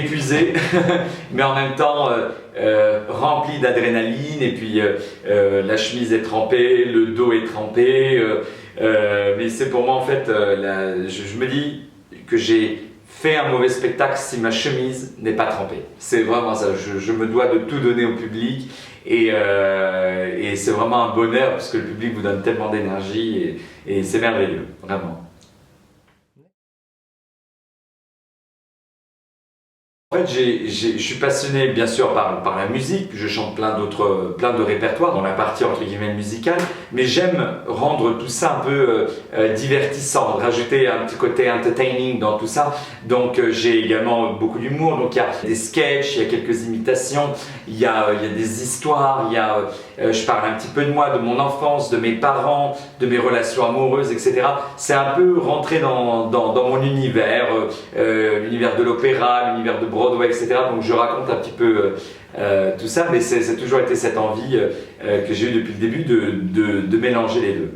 épuisé, mais en même temps rempli d'adrénaline, et puis la chemise est trempée, le dos est trempé, mais c'est pour moi en fait, je me dis que j'ai fait un mauvais spectacle si ma chemise n'est pas trempée. C'est vraiment ça, je me dois de tout donner au public, et c'est vraiment un bonheur parce que le public vous donne tellement d'énergie, et c'est merveilleux, vraiment. En fait, je suis passionné bien sûr par la musique, je chante plein de répertoires dans la partie entre guillemets musicale, mais j'aime rendre tout ça un peu divertissant, rajouter un petit côté entertaining dans tout ça. Donc j'ai également beaucoup d'humour, donc il y a des sketchs, il y a quelques imitations, il y a des histoires, je parle un petit peu de moi, de mon enfance, de mes parents, de mes relations amoureuses, etc. C'est un peu rentrer dans mon univers, l'univers de l'opéra, l'univers de Broadway, etc. Donc je raconte un petit peu tout ça, mais c'est toujours été cette envie que j'ai eue depuis le début de mélanger les deux.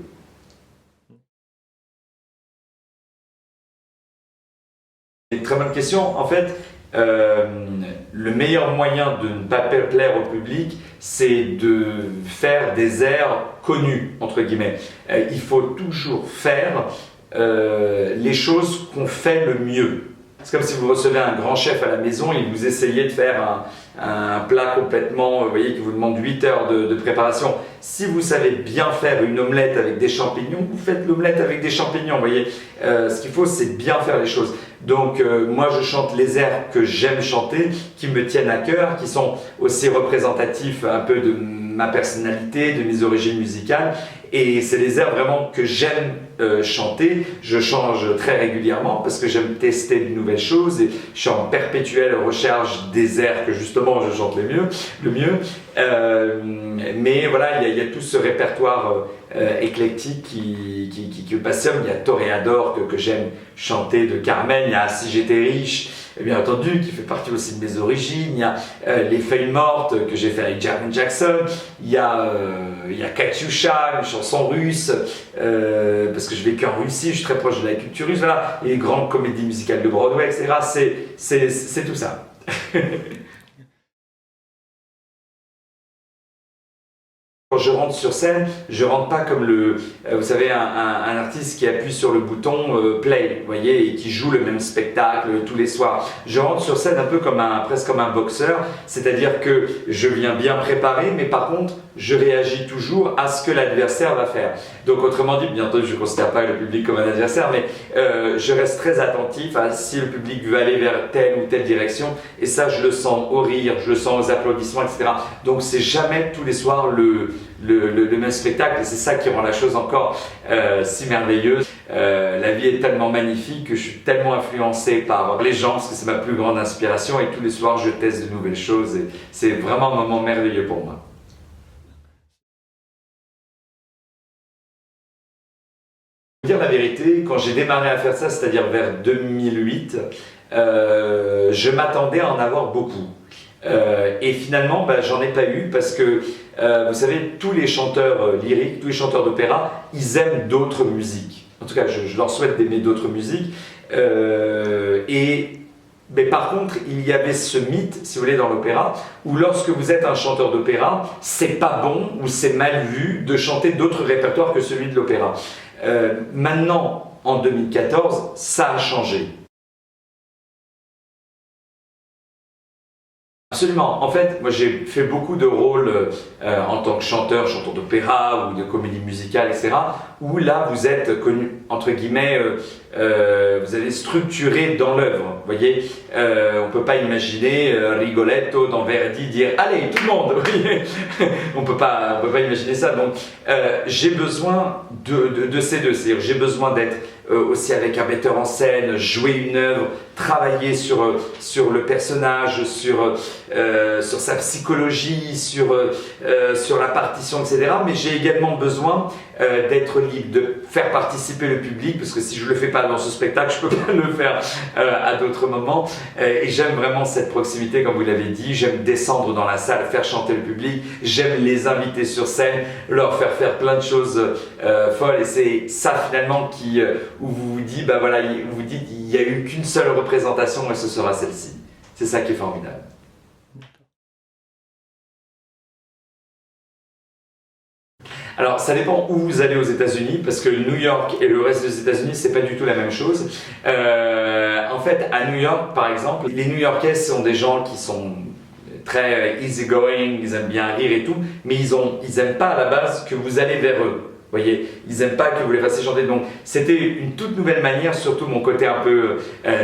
Une très bonne question. En fait, le meilleur moyen de ne pas plaire au public, c'est de faire des airs connus, entre guillemets. Il faut toujours faire les choses qu'on fait le mieux. C'est comme si vous recevez un grand chef à la maison et vous essayez de faire un plat complètement, vous voyez, qui vous demande 8 heures de préparation. Si vous savez bien faire une omelette avec des champignons, vous faites l'omelette avec des champignons, vous voyez. Ce qu'il faut, c'est bien faire les choses. Donc moi, je chante les airs que j'aime chanter, qui me tiennent à cœur, qui sont aussi représentatifs un peu de ma personnalité, de mes origines musicales. Et c'est les airs vraiment que j'aime chanter. Je change très régulièrement parce que j'aime tester de nouvelles choses, et je suis en perpétuelle recherche des airs que justement je chante le mieux. Mais voilà, il y a tout ce répertoire éclectique qui me passionne. Il y a Toréador que j'aime chanter de Carmen, il y a Si j'étais riche, bien entendu, qui fait partie aussi de mes origines. Il y a Les Feuilles Mortes que j'ai fait avec Janet Jackson. Il y a Katyusha, une chanson russe, parce que je vécu en Russie, je suis très proche de la culture russe. Voilà, et les grandes comédies musicales de Broadway, etc. C'est tout ça. Quand je rentre sur scène, je rentre pas comme vous savez, un artiste qui appuie sur le bouton play, vous voyez, et qui joue le même spectacle tous les soirs. Je rentre sur scène un peu presque comme un boxeur, c'est-à-dire que je viens bien préparé, mais par contre, je réagis toujours à ce que l'adversaire va faire. Donc autrement dit, bien entendu, je ne considère pas le public comme un adversaire, mais je reste très attentif à si le public veut aller vers telle ou telle direction, et ça, je le sens au rire, je le sens aux applaudissements, etc. Donc c'est jamais tous les soirs le même spectacle, et c'est ça qui rend la chose encore si merveilleuse. La vie est tellement magnifique que je suis tellement influencé par les gens, parce que c'est ma plus grande inspiration, et tous les soirs je teste de nouvelles choses, et c'est vraiment un moment merveilleux pour moi. Pour dire la vérité, quand j'ai démarré à faire ça, c'est-à-dire vers 2008, je m'attendais à en avoir beaucoup. Et finalement, j'en ai pas eu parce que, vous savez, tous les chanteurs lyriques, tous les chanteurs d'opéra, ils aiment d'autres musiques. En tout cas, je leur souhaite d'aimer d'autres musiques. Mais par contre, il y avait ce mythe, si vous voulez, dans l'opéra, où lorsque vous êtes un chanteur d'opéra, c'est pas bon ou c'est mal vu de chanter d'autres répertoires que celui de l'opéra. Maintenant, en 2014, ça a changé. Absolument. En fait, moi j'ai fait beaucoup de rôles en tant que chanteur d'opéra ou de comédie musicale, etc. Où là vous êtes connu, entre guillemets, vous allez structurer dans l'œuvre. Vous voyez, on ne peut pas imaginer Rigoletto dans Verdi dire « Allez, tout le monde !» Vous voyez, on peut pas imaginer ça. Donc j'ai besoin de ces deux. C'est-à-dire j'ai besoin d'être aussi avec un metteur en scène, jouer une œuvre, travailler sur le personnage, sur sa psychologie, sur la partition, etc. Mais j'ai également besoin d'être libre, de faire participer le public, parce que si je ne le fais pas dans ce spectacle, je ne peux pas le faire à d'autres moments. Et j'aime vraiment cette proximité, comme vous l'avez dit. J'aime descendre dans la salle, faire chanter le public. J'aime les inviter sur scène, leur faire plein de choses folles. Et c'est ça finalement où vous vous dites, il n'y a eu qu'une seule représentation et ce sera celle-ci. C'est ça qui est formidable. Alors, ça dépend où vous allez aux États-Unis, parce que New York et le reste des États-Unis, c'est pas du tout la même chose. En fait, à New York, par exemple, les New-Yorkais sont des gens qui sont très easygoing, ils aiment bien rire et tout, mais ils aiment pas à la base que vous allez vers eux. Vous voyez, ils aiment pas que vous les fassiez chanter. Donc, c'était une toute nouvelle manière, surtout mon côté un peu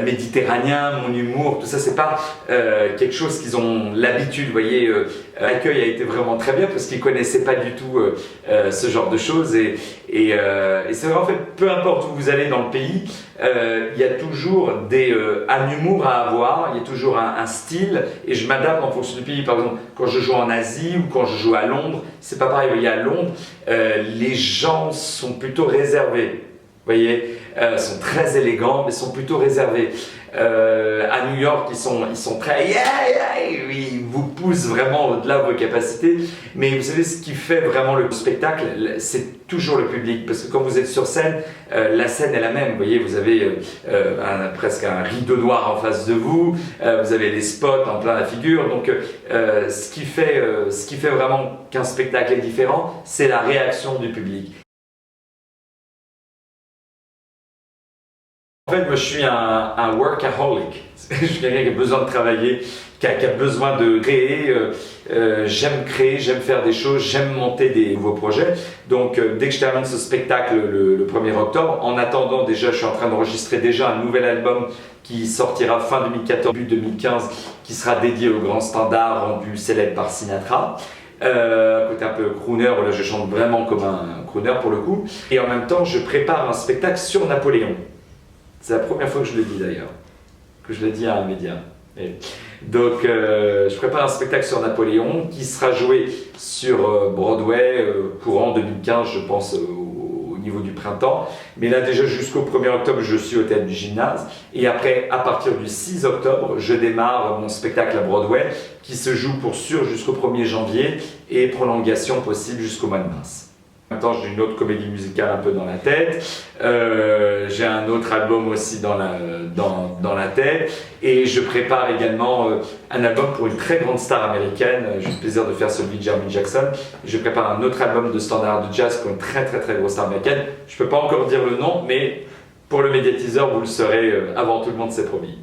méditerranéen, mon humour, tout ça, c'est pas quelque chose qu'ils ont l'habitude. Vous voyez, l'accueil a été vraiment très bien parce qu'ils connaissaient pas du tout ce genre de choses. Et c'est vrai, en fait, peu importe où vous allez dans le pays, il y a toujours un humour à avoir, il y a toujours un style, et je m'adapte en fonction du pays. Par exemple, quand je joue en Asie ou quand je joue à Londres, c'est pas pareil. Vous voyez, à Londres, les gens sont plutôt réservés. Vous voyez, sont très élégants, mais sont plutôt réservés. À New York, ils sont très ils vous poussent vraiment au-delà de vos capacités. Mais vous savez, ce qui fait vraiment le spectacle, c'est toujours le public. Parce que quand vous êtes sur scène, la scène est la même. Vous voyez, vous avez presque un rideau noir en face de vous, vous avez les spots en plein la figure. Donc, ce qui fait vraiment qu'un spectacle est différent, c'est la réaction du public. En fait, moi, je suis un workaholic. Je suis quelqu'un qui a besoin de travailler, qui a besoin de créer. J'aime créer, j'aime faire des choses, j'aime monter des nouveaux projets. Donc, dès que je termine ce spectacle le 1er octobre, en attendant, déjà, je suis en train d'enregistrer déjà un nouvel album qui sortira fin 2014, début 2015, qui sera dédié au grand standard rendu célèbre par Sinatra. Côté un peu crooner, où là je chante vraiment comme un crooner pour le coup. Et en même temps, je prépare un spectacle sur Napoléon. C'est la première fois que je le dis d'ailleurs, que je le dis à un média. Donc je prépare un spectacle sur Napoléon qui sera joué sur Broadway courant 2015, je pense au niveau du printemps. Mais là déjà jusqu'au 1er octobre, je suis au Théâtre du Gymnase. Et après, à partir du 6 octobre, je démarre mon spectacle à Broadway qui se joue pour sûr jusqu'au 1er janvier et prolongation possible jusqu'au mois de mars. En même temps, j'ai une autre comédie musicale un peu dans la tête, j'ai un autre album aussi dans la tête, et je prépare également un album pour une très grande star américaine. J'ai le plaisir de faire celui de Jermaine Jackson. Je prépare un autre album de standard de jazz pour une très grosse star américaine. Je ne peux pas encore dire le nom, mais pour le médiatiseur, vous le saurez avant tout le monde, c'est promis.